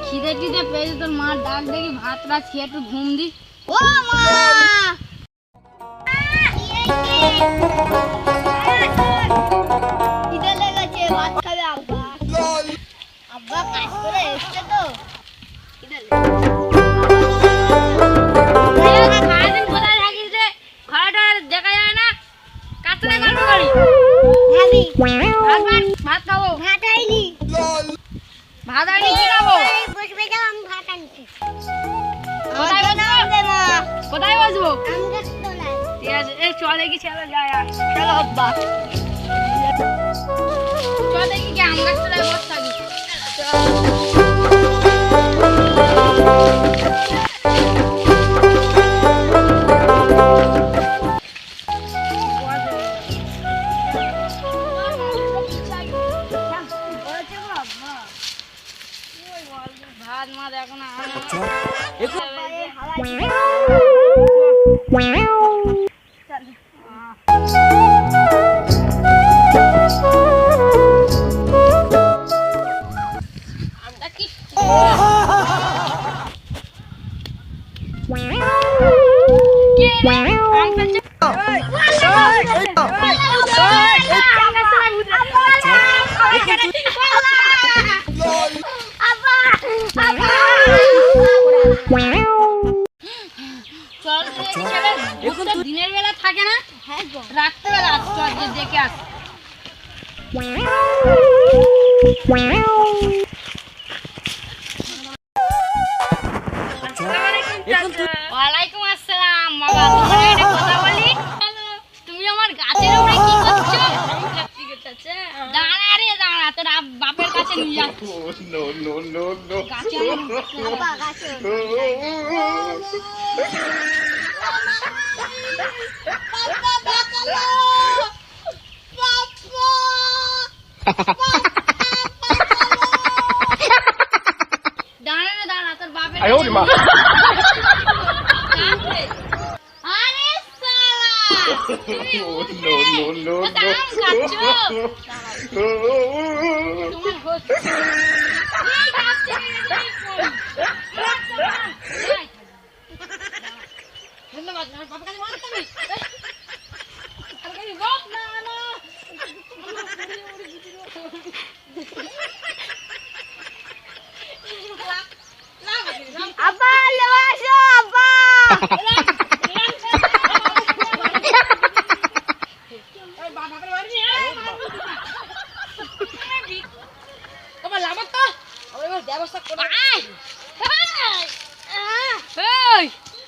খিদে টিদে পেয়েছে, তোর মা ডাক দেখি ভাত রাত খেয়ে একটু ঘুম দি। ও মা, খিদে লেগেছে, ভাত খাবে আব্বা। আব্বা কাজ করে এসছে তো খিদে লেগেছে। সারাদিন কোথায় থাকিস রে? ঘরে দেখা যায় না, কাজটা গল্প করি। ভাত খাবো। ভাত আইনি কি খাবো? কোথায় বসবো? ঠিক আছে, চল দেখি ছেলে যায়। চলো আব্বা, চল দেখি কি আম গাছ তলায় বসে থাকি। ভাত মা দেখো না, দিনের বেলা থাকে না, রাত্রে বেলা দেখে আস। ওয়ালাইকুম আসসালাম বাবা, তোমার একটা কথা বলি। তুমি আমার গাছের উপরে কি করছো? দাঁড়া রে দাঁড়া, তোর বাপের কাছে নিয়ে যাচ্ছি। দাঁড়া রে দাঁড়া, তোর বাপের আব্বা লেবা আসো আব্বা।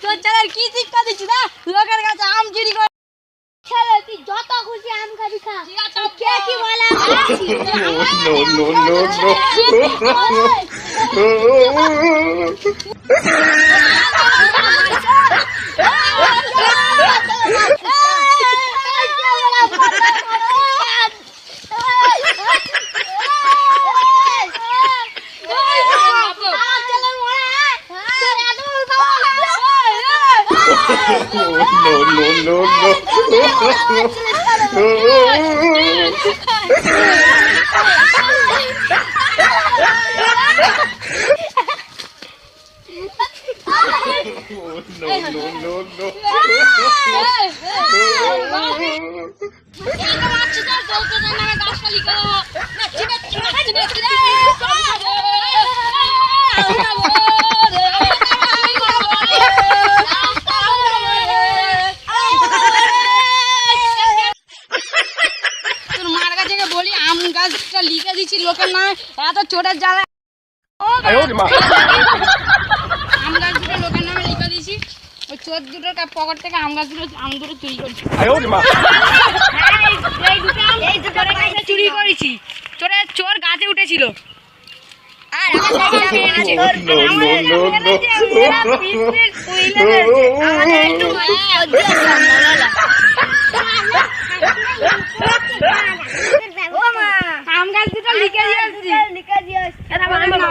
তোর চালার কি শিক্ষা দিচ্ছি না? লোকের কাছে আম চুরি করে ছেলে, তুই যত খুশি আম খাবি খা। কে কি বলে? আম গাছটা লিখে দিচ্ছি লোকের নামে, এত চোরের জ্বালা। আম গাছ দুটো লোকের নামে লিখে দিয়েছি, ওই চোর দুটোর পকেট থেকে আম দুটো চুরি করছি। এই দুটো চুরি করেছি, চোর গাছে উঠেছিল। আর আম গাছ দুটো লিখে দিয়েছি। No.